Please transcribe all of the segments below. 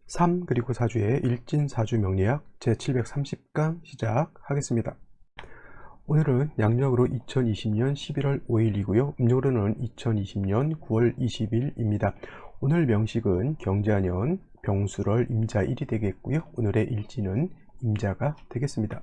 3 그리고 4주의 일진사주 명리학 제730강 시작하겠습니다. 오늘은 양력으로 2020년 11월 5일이고요. 음력으로는 2020년 9월 20일입니다. 오늘 명식은 경자년 병술월 임자 1이 되겠고요. 오늘의 일진은 임자가 되겠습니다.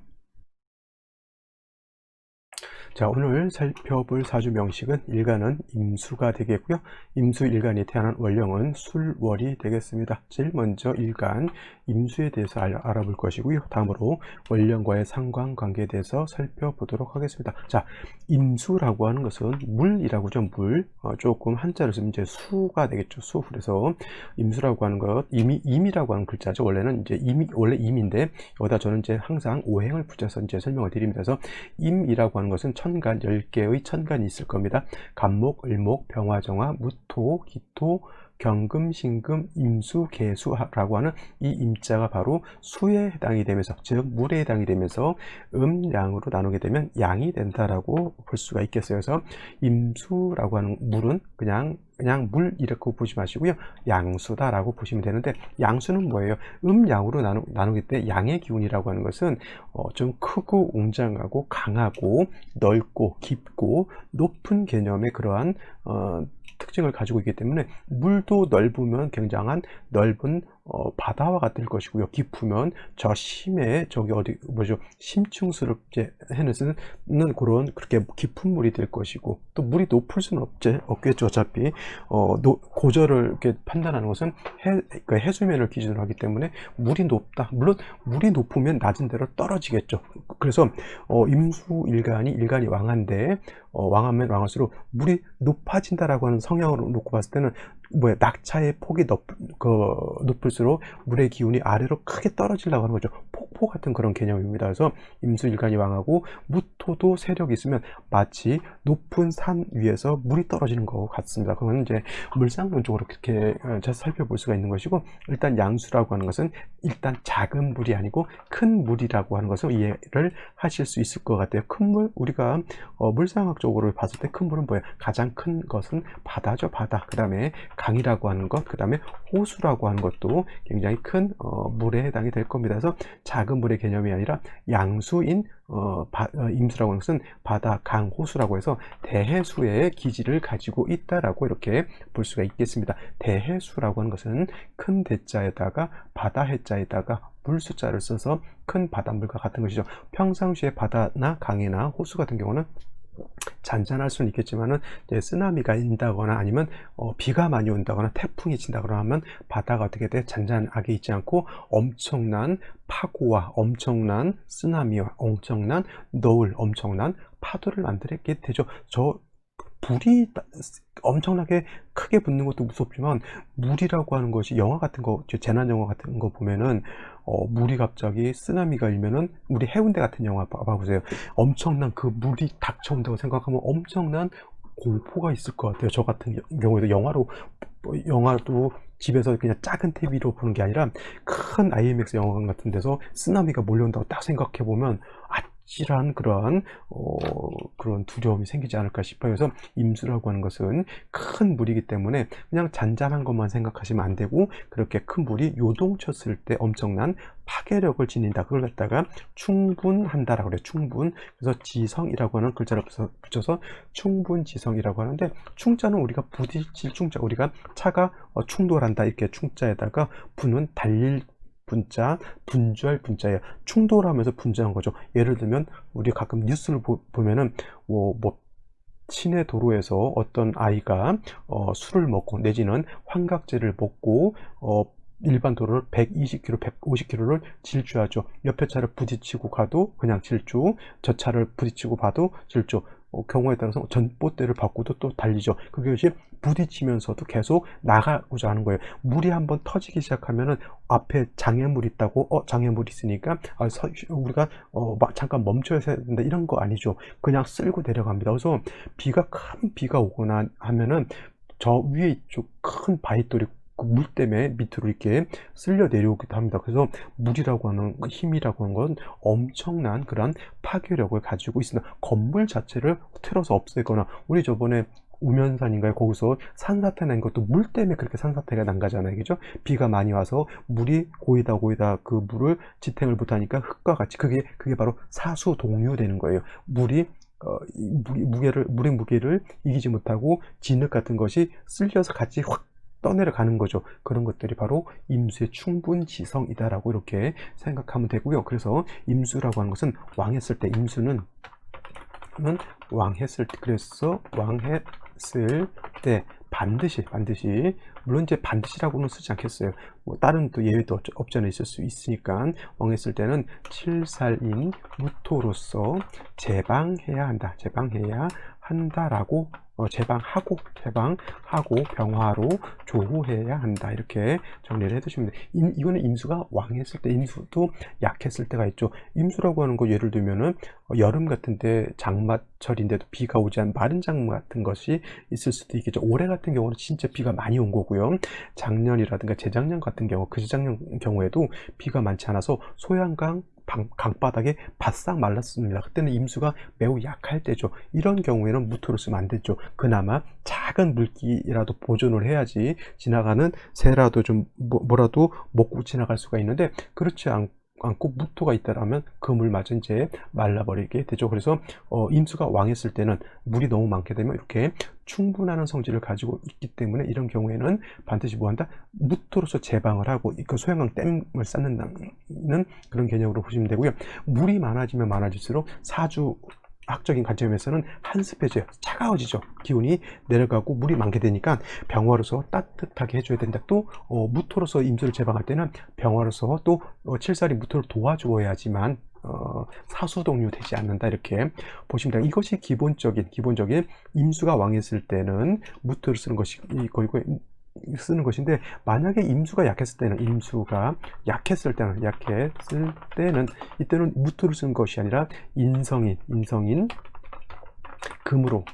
자, 오늘 살펴볼 사주 명식은 일간은 임수가 되겠고요. 임수 일간이 태어난 월령은 술월이 되겠습니다. 제일 먼저 일간 임수에 대해서 알아볼 것이고요. 다음으로 월령과의 상관관계에 대해서 살펴보도록 하겠습니다. 자, 임수라고 하는 것은 물이라고 좀 물, 조금 한자를 쓰면 이제 수가 되겠죠. 수. 그래서 임수라고 하는 것, 임이라고 하는 글자죠. 원래는 이제 원래 임인데 여기다 저는 이제 항상 오행을 붙여서 이제 설명을 드립니다. 그래서 임이라고 하는 것은 천간 10개의 천간이 있을 겁니다. 간목, 을목, 병화정화, 무토, 기토, 경금, 신금, 임수, 계수라고 하는 이 임자가 바로 수에 해당이 되면서, 즉 물에 해당이 되면서 양으로 나누게 되면 양이 된다라고 볼 수가 있겠어요. 그래서 임수라고 하는 물은 그냥 물 이렇게 보지 마시고요. 양수다라고 보시면 되는데, 양수는 뭐예요? 양으로 나누기 때 양의 기운이라고 하는 것은 좀 크고 웅장하고 강하고 넓고 깊고 높은 개념의 그러한 특징을 가지고 있기 때문에, 물도 넓으면 굉장한 넓은 바다와 같을 것이고요. 깊으면 저 심해 심층스럽게 해내는 그런 그렇게 깊은 물이 될 것이고, 또 물이 높을 수는 없겠죠. 어차피 고저를 이렇게 판단하는 것은 그러니까 해수면을 기준으로 하기 때문에 물이 높다. 물론 물이 높으면 낮은 데로 떨어지겠죠. 그래서 일간이 왕한데, 왕하면 왕할수록 물이 높아진다라고 하는 성향으로 놓고 봤을 때는 낙차의 폭이 높을수록 물의 기운이 아래로 크게 떨어지려고 하는 거죠. 폭포 같은 그런 개념입니다. 그래서 임수일간이 왕하고 무토도 세력이 있으면 마치 높은 산 위에서 물이 떨어지는 것 같습니다. 그건 이제 물상론적으로 그렇게 잘 살펴볼 수가 있는 것이고, 일단 양수라고 하는 것은 일단 작은 물이 아니고 큰 물이라고 하는 것을 이해를 하실 수 있을 것 같아요. 큰 물, 우리가 물상학적으로 봤을 때 큰 물은 뭐예요? 가장 큰 것은 바다죠. 바다. 그 다음에 강이라고 하는 것, 그 다음에 호수라고 하는 것도 굉장히 큰 물에 해당이 될 겁니다. 그래서 작은 물의 개념이 아니라 양수인 임수라고 하는 것은 바다, 강, 호수라고 해서 대해수의 기질을 가지고 있다라고 이렇게 볼 수가 있겠습니다. 대해수라고 하는 것은 큰 대자에다가 바다 해자에다가 물 숫자를 써서 큰 바닷물과 같은 것이죠. 평상시에 바다나 강이나 호수 같은 경우는 잔잔할 수는 있겠지만은, 쓰나미가 인다거나 아니면 비가 많이 온다거나 태풍이 친다거나 하면 바다가 어떻게 돼? 잔잔하게 있지 않고 엄청난 파고와 엄청난 쓰나미와 엄청난 너울, 엄청난 파도를 만들게 되죠. 불이 엄청나게 크게 붙는 것도 무섭지만, 물이라고 하는 것이 영화 같은 거, 재난 영화 같은 거 보면은 물이 갑자기 쓰나미가 일면은, 우리 해운대 같은 영화 봐보세요. 엄청난 그 물이 닥쳐온다고 생각하면 엄청난 공포가 있을 것 같아요. 저 같은 경우에도 영화도 집에서 그냥 작은 TV로 보는 게 아니라 큰 IMAX 영화관 같은 데서 쓰나미가 몰려온다고 딱 생각해 보면 아찔한 그러한 두려움이 생기지 않을까 싶어요. 그래서 임수라고 하는 것은 큰 물이기 때문에 그냥 잔잔한 것만 생각하시면 안 되고, 그렇게 큰 물이 요동쳤을 때 엄청난 파괴력을 지닌다. 그걸 갖다가 충분한다라고 그래요. 충분. 그래서 지성이라고 하는 글자를 붙여서 충분지성이라고 하는데, 충자는 우리가 부딪힐 충자, 우리가 차가 충돌한다 이렇게 충자에다가 부는 달릴 분자, 분주할 분자예요. 충돌하면서 분주한 거죠. 예를 들면 우리 가끔 뉴스를 보면은 시내 도로에서 어떤 아이가 술을 먹고 내지는 환각제를 먹고 일반 도로를 120km, 150km를 질주하죠. 옆에 차를 부딪히고 가도 그냥 질주, 저 차를 부딪히고 봐도 질주. 경우에 따라서 전봇대를 바꾸도 또 달리죠. 그것이 부딪히면서도 계속 나가고자 하는 거예요. 물이 한번 터지기 시작하면은 앞에 장애물 있다고, 장애물 있으니까 우리가 잠깐 멈춰야 된다 이런 거 아니죠. 그냥 쓸고 내려갑니다. 그래서 큰 비가 오거나 하면은 저 위에 있죠. 큰 바위돌이 그 물 때문에 밑으로 이렇게 쓸려 내려오기도 합니다. 그래서 물이라고 하는 힘이라고 하는 건 엄청난 그런 파괴력을 가지고 있습니다. 건물 자체를 틀어서 없애거나, 우리 저번에 우면산인가요? 거기서 산사태 난 것도 물 때문에 그렇게 산사태가 난 거잖아요. 그죠? 비가 많이 와서 물이 고이다 그 물을 지탱을 못하니까 흙과 같이 그게 바로 사수 동류되는 거예요. 물이 물의 무게를 이기지 못하고 진흙 같은 것이 쓸려서 같이 확 떠내려가는 거죠. 그런 것들이 바로 임수의 충분지성이다라고 이렇게 생각하면 되고요. 그래서 임수라고 하는 것은 왕했을 때, 임수는 왕했을 때, 그래서 왕했을 때 반드시 물론 이제 반드시라고는 쓰지 않겠어요. 뭐 다른 또 예외도 없지 않아 있을 수 있으니까 왕했을 때는 칠살인 무토로서 제방해야 한다라고 제방하고 병화로 조후해야 한다 이렇게 정리를 해두시면 돼요. 이거는 임수가 왕했을 때, 임수도 약했을 때가 있죠. 임수라고 하는 거 예를 들면은 여름 같은데 장마철인데도 비가 오지 않은 마른 장마 같은 것이 있을 수도 있겠죠. 올해 같은 경우는 진짜 비가 많이 온 거고요. 작년이라든가 재작년 같은 경우, 그재작년 경우에도 비가 많지 않아서 소양강 강바닥에 바싹 말랐습니다. 그때는 임수가 매우 약할 때죠. 이런 경우에는 무토를 쓰면 안 되죠. 그나마 작은 물기라도 보존을 해야지 지나가는 새라도 좀 뭐라도 먹고 지나갈 수가 있는데, 그렇지 않고 무토가 있다라면 그 물마저 이제 말라버리게 되죠. 그래서 임수가 왕했을 때는 물이 너무 많게 되면 이렇게 충분한 성질을 가지고 있기 때문에 이런 경우에는 반드시 뭐한다? 무토로서 제방을 하고 그 소양강 댐을 쌓는다는 그런 개념으로 보시면 되고요. 물이 많아지면 많아질수록 사주 학적인 관점에서는 한습해져요. 차가워지죠. 기온이 내려가고 물이 많게 되니까 병화로서 따뜻하게 해줘야 된다. 또 무토로서 임수를 제방할 때는 병화로서 또 칠살이 무토를 도와주어야지만 사수동류 되지 않는다 이렇게 보시면 됩니다. 이것이 기본적인 임수가 왕했을 때는 무토를 쓰는 것인데, 만약에 임수가 약했을 때는 이때는 무토를 쓰는 것이 아니라 인성인 금으로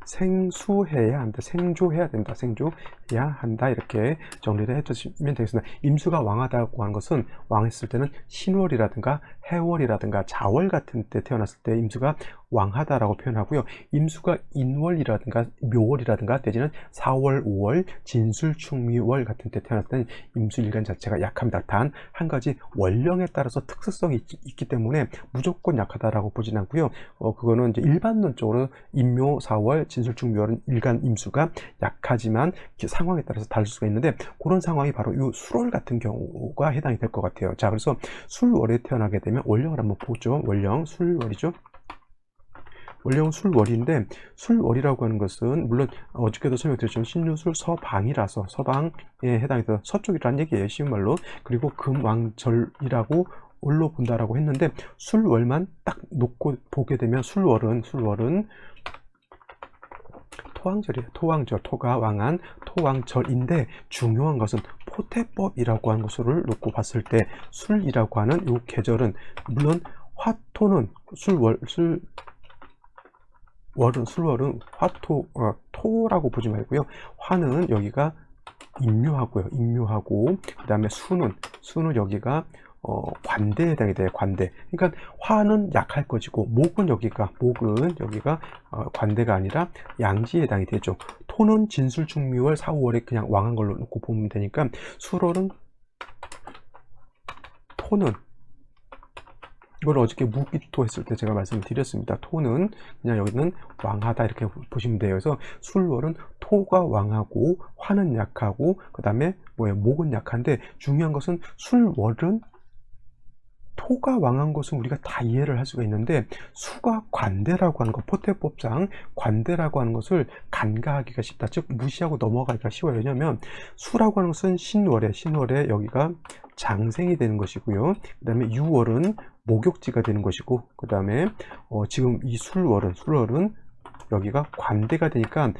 생조해야 한다 이렇게 정리를 해주시면 되겠습니다. 임수가 왕하다고 하는 것은 왕했을 때는 신월이라든가 해월이라든가 자월 같은 때 태어났을 때 임수가 왕하다라고 표현하고요. 임수가 인월이라든가 묘월이라든가 내지는 4월, 5월, 진술, 충미월 같은 때 태어났을 때는 임수일간 자체가 약합니다. 단 한 가지 원령에 따라서 특수성이 있기 때문에 무조건 약하다라고 보진 않고요. 그거는 이제 일반론적으로 인묘, 4월, 진술, 충미월은 일간 임수가 약하지만 상황에 따라서 다를 수가 있는데, 그런 상황이 바로 이 술월 같은 경우가 해당이 될 것 같아요. 자, 그래서 술월에 태어나게 되면 원령을 한번 보죠. 원령 술월이죠. 원령은 술월인데, 술월이라고 하는 것은 물론 어저께도 설명드렸지만 신유술 서방이라서 서방에 해당이 돼서 서쪽이라는 얘기예요. 쉬운 말로. 그리고 금왕절이라고 올로 본다라고 했는데, 술월만 딱 놓고 보게 되면 술월은 토왕절이에요. 토왕절, 토가 왕한 토왕절인데, 중요한 것은 포태법이라고 하는 것을 놓고 봤을 때 술이라고 하는 이 계절은 물론 화토는 술월은 토라고 보지 말고요. 화는 여기가 임묘하고 그 다음에 수는 여기가 관대에 해당이 돼요. 관대. 그러니까 화는 약할 것이고 목은 여기가 관대가 아니라 양지에 해당이 되죠. 토는 진술충미월 4, 5월에 그냥 왕한 걸로 놓고 보면 되니까, 술월은 토는 이걸 어저께 무기토 했을 때 제가 말씀을 드렸습니다. 토는 그냥 여기는 왕하다 이렇게 보시면 돼요. 그래서 술월은 토가 왕하고 화는 약하고 그 다음에 목은 약한데, 중요한 것은 술월은 토가 왕한 것은 우리가 다 이해를 할 수가 있는데, 수가 관대라고 하는 것, 포태법상 관대라고 하는 것을 간과하기가 쉽다. 즉 무시하고 넘어가기가 쉬워요. 왜냐하면 수라고 하는 것은 신월에 여기가 장생이 되는 것이고요. 그 다음에 유월은 목욕지가 되는 것이고, 그 다음에 지금 이 술월은 여기가 관대가 되니까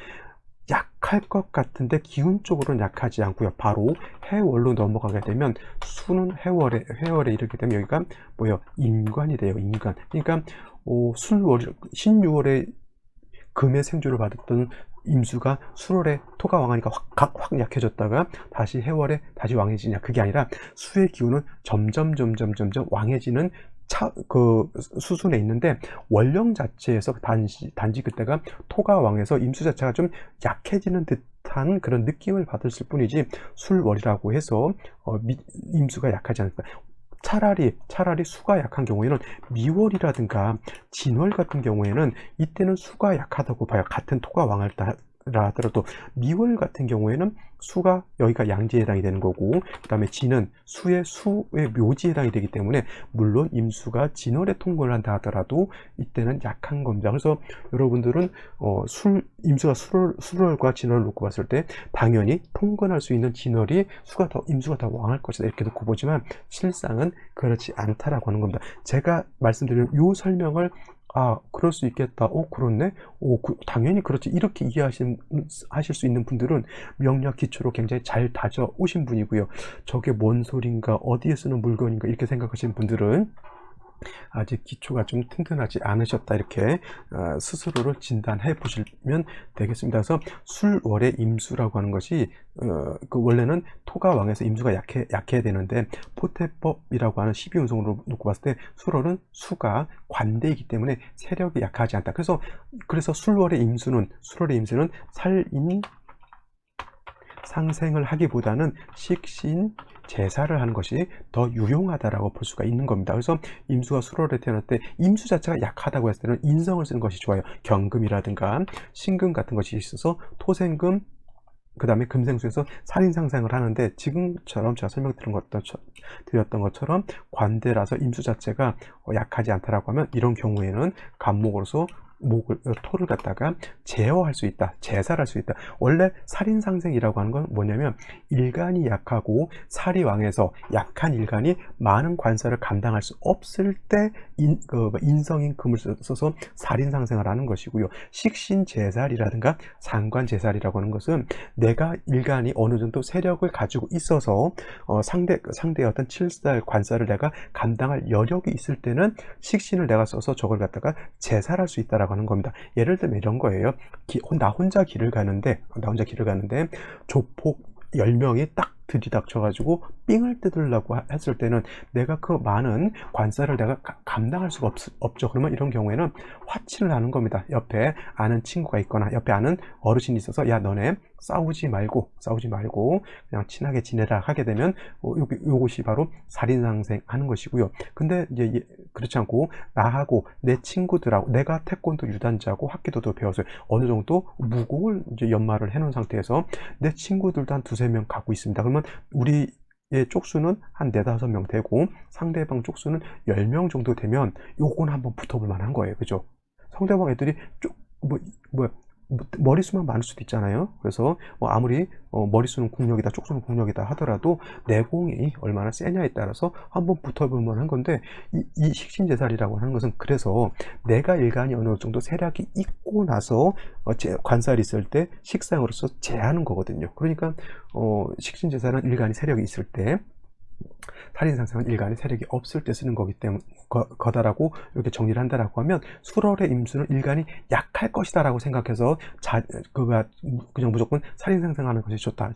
약할 것 같은데 기운적으로는 약하지 않고요. 바로 해월로 넘어가게 되면 수는 해월에 이르게 되면 여기가 인관이 돼요. 인관. 그러니까 신유월에 금의 생주를 받았던 임수가 술월에 토가 왕하니까 확 약해졌다가 다시 해월에 다시 왕해지냐, 그게 아니라 수의 기운은 점점 왕해지는 수순에 있는데 원령 자체에서 단지 그때가 토가 왕에서 임수 자체가 좀 약해지는 듯한 그런 느낌을 받았을 뿐이지 술월이라고 해서 임수가 약하지 않다. 차라리 수가 약한 경우에는 미월이라든가 진월 같은 경우에는 이때는 수가 약하다고 봐요. 같은 토가 왕을 하더라도 미월 같은 경우에는 수가 여기가 양지에 해당이 되는 거고, 그 다음에 진은 수의 묘지에 해당이 되기 때문에 물론 임수가 진월에 통근을 한다 하더라도 이때는 약한 겁니다. 그래서 여러분들은 임수가 술월과 진월을 놓고 봤을 때 당연히 통근할 수 있는 진월이 임수가 더 왕할 것이다 이렇게 놓고 보지만 실상은 그렇지 않다라고 하는 겁니다. 제가 말씀드린 이 설명을 그럴 수 있겠다. 그렇네. 당연히 그렇지. 이렇게 하실 수 있는 분들은 명리학 기초로 굉장히 잘 다져 오신 분이고요. 저게 뭔 소린가, 어디에 쓰는 물건인가 이렇게 생각하시는 분들은 아직 기초가 좀 튼튼하지 않으셨다 이렇게 스스로를 진단해 보시면 되겠습니다. 그래서 술월의 임수라고 하는 것이 원래는 토가 왕에서 임수가 약해야 되는데 포태법이라고 하는 12운성으로 놓고 봤을 때 술월은 수가 관대이기 때문에 세력이 약하지 않다. 그래서 술월의 임수는 살인 상생을 하기보다는 식신 제사를 하는 것이 더 유용하다라고 볼 수가 있는 겁니다. 그래서 임수가 술월에 태어날 때 임수 자체가 약하다고 했을 때는 인성을 쓰는 것이 좋아요. 경금이라든가 신금 같은 것이 있어서 토생금, 그 다음에 금생수에서 살인상생을 하는데 지금처럼 제가 설명드렸던 것처럼 관대라서 임수 자체가 약하지 않다라고 하면 이런 경우에는 간목으로서 토를 갖다가 제어할 수 있다, 제사를 할 수 있다. 원래 살인상생이라고 하는 건 뭐냐면 일간이 약하고 살이 왕에서 약한 일간이 많은 관사를 감당할 수 없을 때 인성인 금을 써서 살인상생을 하는 것이고요. 식신제살이라든가 상관제살이라고 하는 것은 내가 일간이 어느 정도 세력을 가지고 있어서 상대의 어떤 칠살 관사를 내가 감당할 여력이 있을 때는 식신을 내가 써서 저걸 갖다가 제살할 수 있다라고 하는 겁니다. 예를 들면 이런 거예요. 나 혼자 길을 가는데 조폭 10명이 딱 들이닥쳐가지고 삥을 뜯으려고 했을 때는 내가 그 많은 관사를 내가 감당할 수가 없죠. 그러면 이런 경우에는 화친을 하는 겁니다. 옆에 아는 친구가 있거나 옆에 아는 어르신이 있어서 야 너네 싸우지 말고 그냥 친하게 지내라 하게 되면 요것이 바로 살인상생 하는 것이고요. 근데 이제 그렇지 않고 나하고 내 친구들하고 내가 태권도 유단자고 합기도도 배웠어요. 어느 정도 무공을 이제 연마를 해놓은 상태에서 내 친구들도 한 두세 명 갖고 있습니다. 그러면 우리의 쪽수는 한 4-5명 되고 상대방 쪽수는 10명 정도 되면 요건 한번 붙어볼 만한 거예요. 그죠? 상대방 애들이 머리수만 많을 수도 있잖아요. 그래서 아무리 머리수는 국력이다, 쪽수는 국력이다 하더라도 내공이 얼마나 세냐에 따라서 한번 붙어볼 만한 건데 이 식신제살이라고 하는 것은 그래서 내가 일간이 어느 정도 세력이 있고 나서 관살이 있을 때 식상으로서 제하는 거거든요. 그러니까 식신제살은 일간이 세력이 있을 때, 살인상생은 일간의 세력이 없을 때 쓰는 거기 때문에 거다라고 이렇게 정리를 한다라고 하면 술월의 임수는 일간이 약할 것이다라고 생각해서 그냥 무조건 살인상생하는 것이 좋다.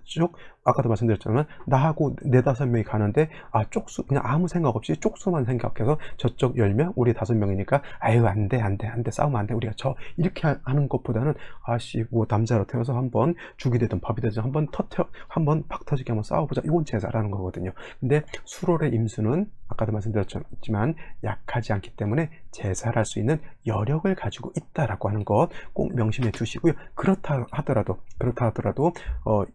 아까도 말씀드렸지만 나하고 4-5명이 가는데 쪽수 그냥 아무 생각 없이 쪽수만 생각해서 저쪽 10명 우리 5명이니까 아유 안돼 싸우면 안돼 우리가 이렇게 하는 것보다는 남자로 태어서 한번 죽이 되든 밥이 되든 한번 팍 터지게 한번 싸워보자. 이건 제사라는 거거든요. 근데 술월의 임수는 아까도 말씀드렸지만 약하지 않기 때문에 제사를 할 수 있는 여력을 가지고 있다라고 하는 것 꼭 명심해 두시고요. 그렇다 하더라도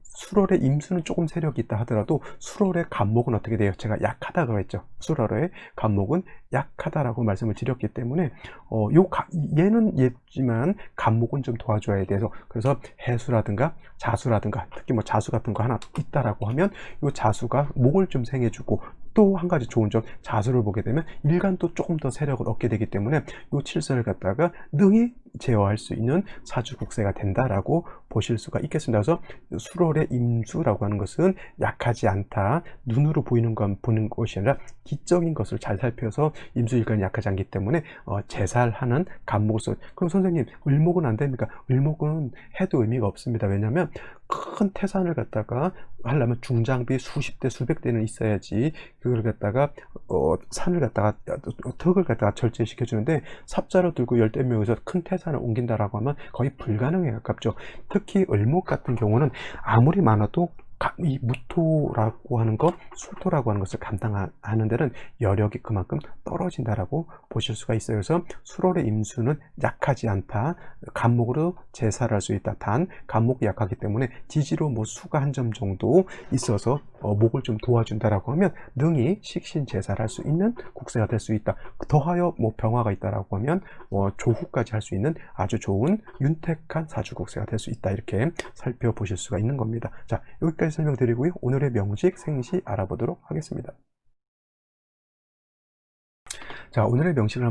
술월의 임수는 조금 세력이 있다 하더라도 술월의 간목은 어떻게 돼요? 제가 약하다고 했죠. 술월의 간목은 약하다라고 말씀을 드렸기 때문에 얘는 예지만 간목은 좀 도와줘야 돼서 그래서 해수라든가 자수라든가 특히 자수 같은 거 하나 있다라고 하면 이 자수가 목을 좀 생해주고 또 한 가지 좋은 점 자수를 보게 되면 일간도 조금 더 세력을 얻게 되기 때문에 이 칠세를 갖다가 능히 제어할 수 있는 사주국세가 된다라고 보실 수가 있겠습니다. 그래서 수월의 임수라고 하는 것은 약하지 않다, 눈으로 보이는 건 보는 것이 아니라 기적인 것을 잘 살펴서 임수일간이 약하지 않기 때문에 제살하는 간목으로서. 그럼 선생님, 을목은 안 됩니까? 을목은 해도 의미가 없습니다. 왜냐하면 큰 태산을 갖다가 하려면 중장비 수십 대 수백 대는 있어야지 그걸 갖다가 산을 갖다가 턱을 갖다가 절제시켜 주는데, 삽자로 들고 열댓 명에서 큰 태산을 옮긴다라고 하면 거의 불가능에 가깝죠. 특히 을목 같은 경우는 아무리 많아도 이 무토라고 하는 것, 술토라고 하는 것을 감당하는 데는 여력이 그만큼 떨어진다라고 보실 수가 있어요. 그래서 수월의 임수는 약하지 않다, 간목으로 제사를 할 수 있다. 단 간목이 약하기 때문에 지지로 뭐 수가 한 점 정도 있어서 목을 좀 도와준다라고 하면 능히 식신 제사를 할 수 있는 국세가 될 수 있다. 더하여 뭐 병화가 있다라고 하면 조후까지 할 수 있는 아주 좋은 윤택한 사주국세가 될 수 있다. 이렇게 살펴보실 수가 있는 겁니다. 자, 여기까지 설명드리고요. 오늘의 명식 생시 알아보도록 하겠습니다. 자, 오늘의 명식을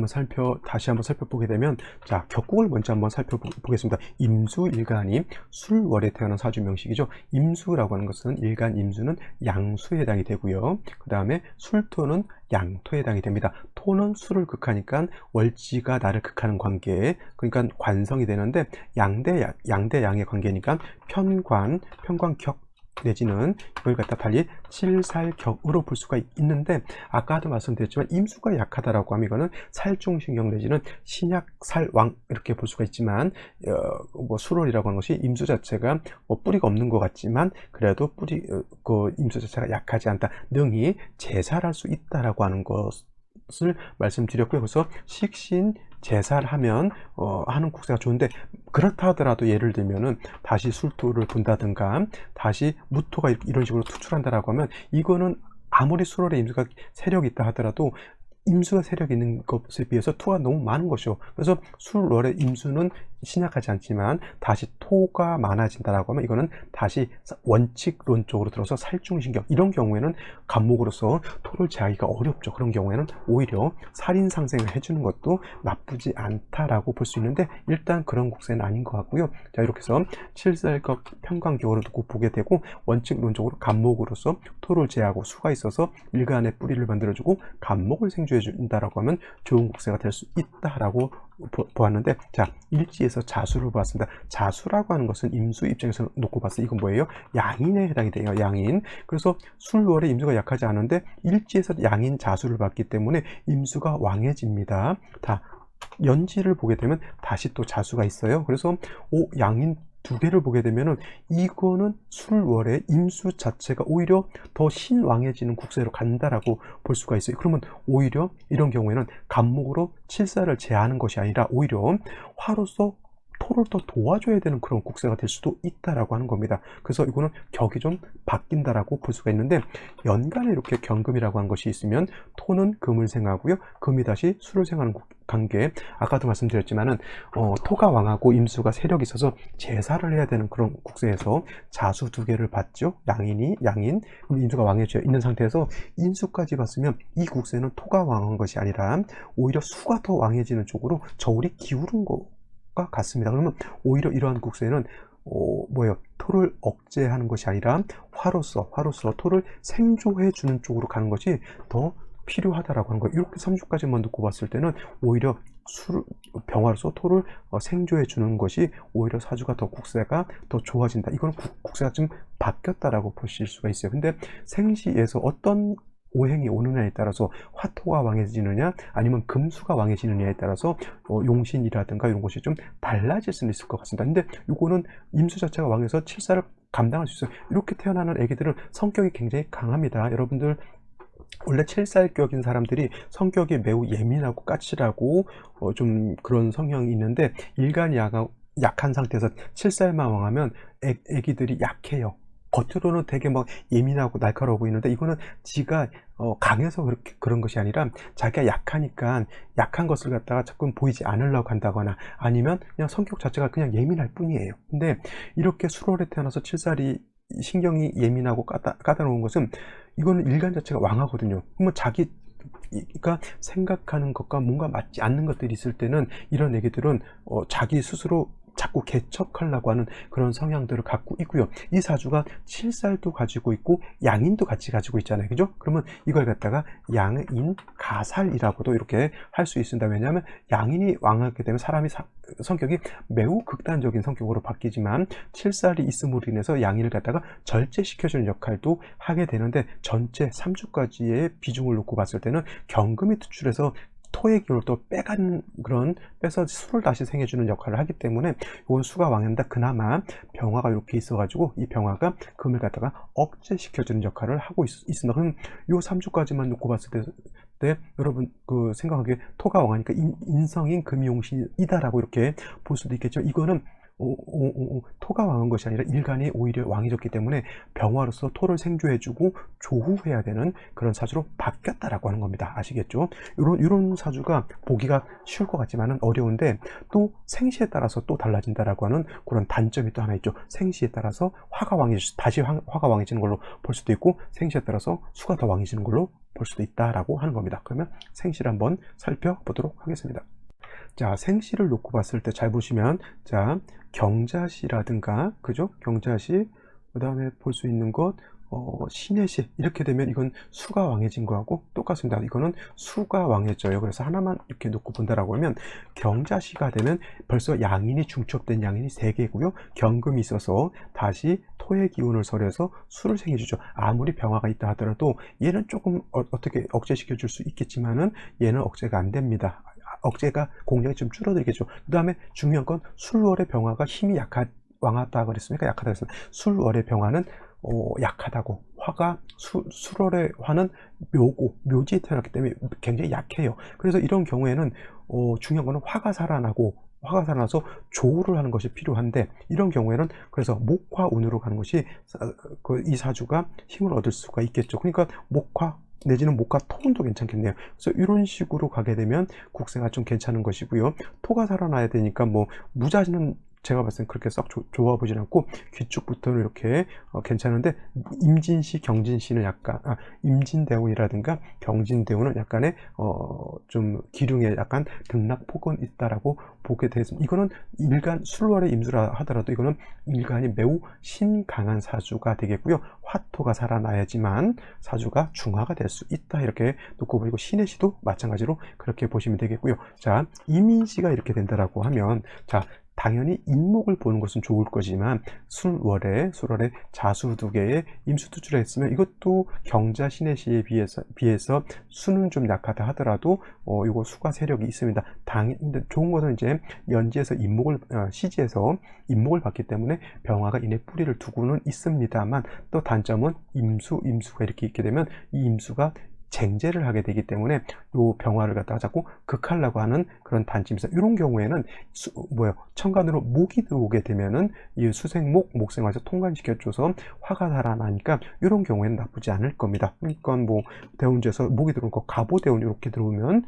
다시 한번 살펴보게 되면, 자, 격국을 먼저 한번 살펴보겠습니다. 임수일간이 술월에 태어난 사주 명식이죠. 임수라고 하는 것은, 일간 임수는 양수에 해당이 되고요. 그 다음에 술토는 양토에 해당이 됩니다. 토는 술을 극하니까 월지가 나를 극하는 관계, 그러니까 관성이 되는데, 양대 양의 관계니까 편관격 내지는 이걸 갖다 달리 칠살격으로 볼 수가 있는데, 아까도 말씀드렸지만 임수가 약하다라고 하면 이거는 살중신경 내지는 신약살왕 이렇게 볼 수가 있지만, 뭐 수월이라고 하는 것이 임수 자체가 뿌리가 없는 것 같지만 그래도 임수 자체가 약하지 않다, 능히 제살할 수 있다라고 하는 것을 말씀드렸고요. 그래서 식신 제사를 하면 하는 국세가 좋은데, 그렇다 하더라도 예를 들면은 다시 술토를 분다든가 다시 무토가 이런 식으로 투출한다라고 하면, 이거는 아무리 수월의 임수가 세력이 있다 하더라도 임수가 세력이 있는 것에 비해서 토가 너무 많은 것이죠. 그래서 술월의 임수는 신약하지 않지만 다시 토가 많아진다라고 하면 이거는 다시 원칙론적으로 들어서 살중신경, 이런 경우에는 간목으로서 토를 제하기가 어렵죠. 그런 경우에는 오히려 살인상생을 해주는 것도 나쁘지 않다라고 볼 수 있는데, 일단 그런 국세는 아닌 것 같고요. 자, 이렇게 해서 칠살격 편관격으로 두고 보게 되고, 원칙론적으로 간목으로서 토를 제하고 수가 있어서 일간의 뿌리를 만들어주고 간목을 생주해 준다라고 하면 좋은 국세가 될 수 있다라고 보았는데, 자, 일지에서 자수를 보았습니다. 자수라고 하는 것은 임수 입장에서 놓고 봤어요. 이건 뭐예요? 양인에 해당이 돼요. 양인. 그래서 술월에 임수가 약하지 않은데 일지에서 양인 자수를 봤기 때문에 임수가 왕해집니다. 다 연지를 보게 되면 다시 또 자수가 있어요. 그래서 양인 두 개를 보게 되면은 이거는 술월의 임수 자체가 오히려 더 신왕해지는 국세로 간다라고 볼 수가 있어요. 그러면 오히려 이런 경우에는 간목으로 칠사를 제하는 것이 아니라 오히려 화로서 토를 더 도와줘야 되는 그런 국세가 될 수도 있다라고 하는 겁니다. 그래서 이거는 격이 좀 바뀐다라고 볼 수가 있는데, 연간에 이렇게 경금이라고 하는 것이 있으면 토는 금을 생하고요, 금이 다시 수를 생하는 관계, 아까도 말씀드렸지만은 토가 왕하고 임수가 세력이 있어서 제사를 해야 되는 그런 국세에서 자수 두 개를 봤죠. 양인, 그럼 임수가 왕해져 있는 상태에서 인수까지 봤으면 이 국세는 토가 왕한 것이 아니라 오히려 수가 더 왕해지는 쪽으로 저울이 기울은 거 같습니다. 그러면 오히려 이러한 국세는 토를 억제하는 것이 아니라 화로서 토를 생조해 주는 쪽으로 가는 것이 더 필요하다라고 하는 거예요. 이렇게 3주까지만 놓고 봤을 때는 오히려 병화로서 토를 생조해 주는 것이 오히려 사주가 더 국세가 더 좋아진다. 이건 국세가 좀 바뀌었다라고 보실 수가 있어요. 근데 생시에서 어떤 오행이 오느냐에 따라서 화토가 왕해지느냐 아니면 금수가 왕해지느냐에 따라서 용신이라든가 이런 것이 좀 달라질 수는 있을 것 같습니다. 근데 이거는 임수 자체가 왕해서 칠사를 감당할 수 있어요. 이렇게 태어나는 애기들은 성격이 굉장히 강합니다. 여러분들 원래 칠살격인 사람들이 성격이 매우 예민하고 까칠하고 좀 그런 성향이 있는데, 일간이 약한 상태에서 칠살만 왕하면 애기들이 약해요. 겉으로는 되게 막 예민하고 날카로워 보이는데, 이거는 지가 강해서 그런 것이 아니라 자기가 약하니까 약한 것을 갖다가 자꾸 보이지 않으려고 한다거나 아니면 그냥 성격 자체가 그냥 예민할 뿐이에요. 근데 이렇게 수월에 태어나서 칠살이 신경이 예민하고 까다로운 것은, 이거는 일간 자체가 왕하거든요. 그러면 자기가 생각하는 것과 뭔가 맞지 않는 것들이 있을 때는 이런 애기들은 자기 스스로 자꾸 개척하려고 하는 그런 성향들을 갖고 있고요. 이 사주가 칠살도 가지고 있고 양인도 같이 가지고 있잖아요. 그죠? 그러면 이걸 갖다가 양인 가살이라고도 이렇게 할 수 있습니다. 왜냐하면 양인이 왕하게 되면 사람이 성격이 매우 극단적인 성격으로 바뀌지만 칠살이 있음으로 인해서 양인을 갖다가 절제시켜주는 역할도 하게 되는데, 전체 3주까지의 비중을 놓고 봤을 때는 경금이 투출해서 토의 기운을 또 빼서 수를 다시 생해주는 역할을 하기 때문에 이건 수가 왕인다. 그나마 병화가 이렇게 있어가지고 이 병화가 금을 갖다가 억제시켜주는 역할을 하고 있습니다. 그럼 요 3주까지만 놓고 봤을 때 여러분 그 생각하기에 토가 왕하니까 인성인 금용신이다라고 이렇게 볼 수도 있겠죠. 이거는 토가 왕한 것이 아니라 일간이 오히려 왕해졌기 때문에 병화로서 토를 생조해주고 조후해야 되는 그런 사주로 바뀌었다라고 하는 겁니다. 아시겠죠? 이런 사주가 보기가 쉬울 것 같지만은 어려운데, 또 생시에 따라서 또 달라진다라고 하는 그런 단점이 또 하나 있죠. 생시에 따라서 다시 화가 왕해지는 걸로 볼 수도 있고, 생시에 따라서 수가 더 왕해지는 걸로 볼 수도 있다라고 하는 겁니다. 그러면 생시를 한번 살펴보도록 하겠습니다. 자, 생시를 놓고 봤을 때 잘 보시면, 자, 경자시라든가, 그죠? 경자시, 그 다음에 볼 수 있는 것, 신해시, 이렇게 되면 이건 수가 왕해진 거하고 똑같습니다. 이거는 수가 왕해져요. 그래서 하나만 이렇게 놓고 본다라고 하면, 경자시가 되면 벌써 양인이 중첩된 양인이 3개고요. 경금이 있어서 다시 토의 기운을 설해서 수를 생해주죠. 아무리 병화가 있다 하더라도 얘는 조금 어떻게 억제시켜 줄 수 있겠지만은 얘는 억제가 안 됩니다. 억제가 공략이 좀 줄어들겠죠. 그 다음에 중요한 건 술월의 병화가 힘이 왕하다 그랬습니까? 약하다 그랬습니다. 술월의 병화는 약하다고. 화가 술월의 화는 묘지에 태어났기 때문에 굉장히 약해요. 그래서 이런 경우에는 중요한 거는 화가 살아나서 조우를 하는 것이 필요한데, 이런 경우에는 그래서 목화운으로 가는 것이 이 사주가 힘을 얻을 수가 있겠죠. 그러니까 목화 내지는 목화 토운도 괜찮겠네요. 그래서 이런 식으로 가게 되면 국세가 좀 괜찮은 것이고요. 토가 살아나야 되니까 뭐 무자는 제가 봤을 땐 그렇게 썩 좋아 보진 않고, 귀 쪽부터는 이렇게 괜찮은데, 임진시, 경진시는 약간 임진대운이라든가 경진대운은 약간의 좀 기륭에 약간 등락폭은 있다라고 보게 되겠습니다. 이거는 일간 술월의 임수라 하더라도 이거는 일간이 매우 신강한 사주가 되겠고요. 화토가 살아나야지만 사주가 중화가 될 수 있다, 이렇게 놓고 보이고, 신해시도 마찬가지로 그렇게 보시면 되겠고요. 자, 이민시가 이렇게 된다라고 하면, 자, 당연히 인목을 보는 것은 좋을 거지만 술월에 자수 2개에 임수 투출을 했으면 이것도 경자 신해시에 비해서 수는 좀 약하다 하더라도 이거 수가 세력이 있습니다. 근데 좋은 것은 이제 연지에서 시지에서 인목을 받기 때문에 병화가 인해 뿌리를 두고는 있습니다만, 또 단점은 임수가 이렇게 있게 되면 이 임수가 쟁제를 하게 되기 때문에 요 병화를 갖다가 자꾸 극하려고 하는 그런 단점이 있어요. 이런 경우에는 천간으로 목이 들어오게 되면은 이 목생화에서 통관시켜줘서 화가 살아나니까 이런 경우에는 나쁘지 않을 겁니다. 그러니까 뭐 대운주에서 목이 들어온 거 갑오대운 이렇게 들어오면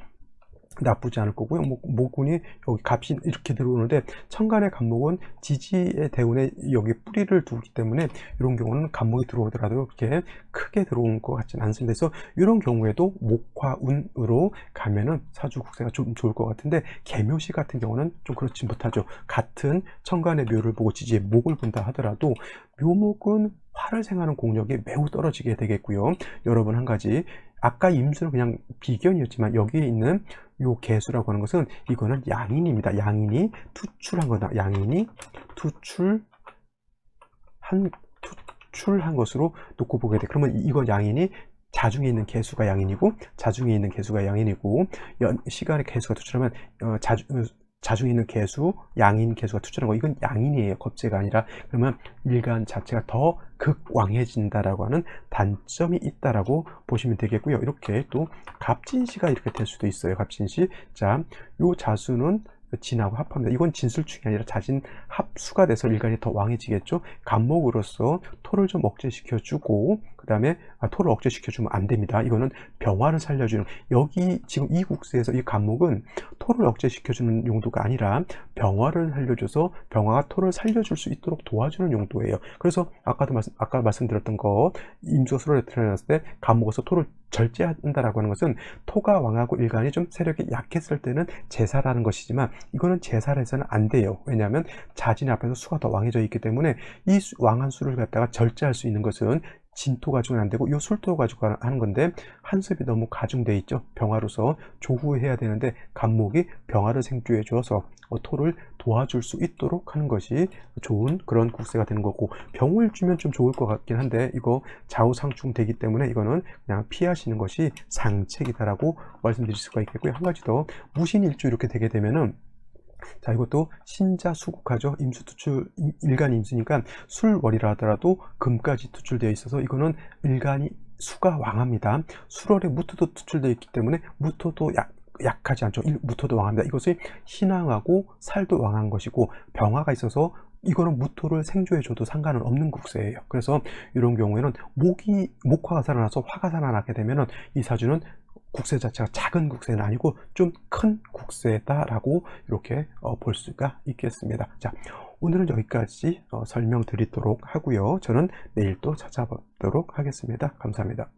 나쁘지 않을 거고요. 목운이 여기 갑신 이렇게 들어오는데, 천간의 갑목은 지지의 대운에 여기 뿌리를 두기 때문에 이런 경우는 갑목이 들어오더라도 그렇게 크게 들어오는 것 같지는 않습니다. 그래서 이런 경우에도 목화운으로 가면은 사주 국세가 좀 좋을 것 같은데, 계묘시 같은 경우는 좀 그렇지 못하죠. 같은 천간의 묘를 보고 지지의 목을 본다 하더라도 묘목은 화를 생하는 공력이 매우 떨어지게 되겠고요. 여러분, 한 가지, 아까 임수는 그냥 비견이었지만 여기에 있는 요 개수라고 하는 것은 이거는 양인입니다. 양인이 투출한 거다. 양인이 투출한 것으로 놓고 보게 돼. 그러면 이건 양인이 자중에 있는 개수가 양인이고, 자중에 있는 개수가 양인이고, 시간의 개수가 투출하면 자중에 있는 개수, 양인 개수가 투출한 거, 이건 양인이에요. 겁재가 아니라. 그러면 일간 자체가 더 극왕해진다라고 하는 단점이 있다라고 보시면 되겠고요. 이렇게 또 갑진시가 이렇게 될 수도 있어요. 갑진시. 자, 요 자수는 진하고 합합니다. 이건 진술충이 아니라 자진 합수가 돼서 일간이 더 왕해지겠죠. 갑목으로서 토를 좀 억제시켜주고, 그 다음에 토를 억제시켜주면 안 됩니다. 이거는 병화를 살려주는, 여기 지금 이 국세에서 이 간목은 토를 억제시켜주는 용도가 아니라 병화를 살려줘서 병화가 토를 살려줄 수 있도록 도와주는 용도예요. 그래서 아까 말씀드렸던 거, 임수가 수월에 태어났을 때 간목에서 토를 절제한다라고 하는 것은 토가 왕하고 일간이 좀 세력이 약했을 때는 제사라는 것이지만, 이거는 제사를 해서는 안 돼요. 왜냐하면 자진 앞에서 수가 더 왕해져 있기 때문에 이 왕한 수를 갖다가 절제할 수 있는 것은 진토 가지고는 안 되고 요 술토 가지고 하는 건데, 한습이 너무 가중돼 있죠. 병화로서 조후해야 되는데 간목이 병화를 생주해 주어서 토를 도와줄 수 있도록 하는 것이 좋은 그런 국세가 되는 거고, 병을 주면 좀 좋을 것 같긴 한데 이거 좌우상충 되기 때문에 이거는 그냥 피하시는 것이 상책이다라고 말씀드릴 수가 있겠고요. 한 가지 더, 무신일주 이렇게 되게 되면은, 자, 이것도 신자 수국하죠. 임수 투출, 일간 임수니까 술월이라 하더라도 금까지 투출되어 있어서 이거는 일간이 수가 왕합니다. 술월에 무토도 투출되어 있기 때문에 무토도 약하지 않죠. 무토도 왕합니다. 이것이 신앙하고 살도 왕한 것이고 병화가 있어서 이거는 무토를 생조해줘도 상관은 없는 국세예요. 그래서 이런 경우에는 목화가 살아나서 화가 살아나게 되면은 이 사주는 국세 자체가 작은 국세는 아니고 좀 큰 국세다라고 이렇게 볼 수가 있겠습니다. 자, 오늘은 여기까지 설명드리도록 하고요. 저는 내일 또 찾아보도록 하겠습니다. 감사합니다.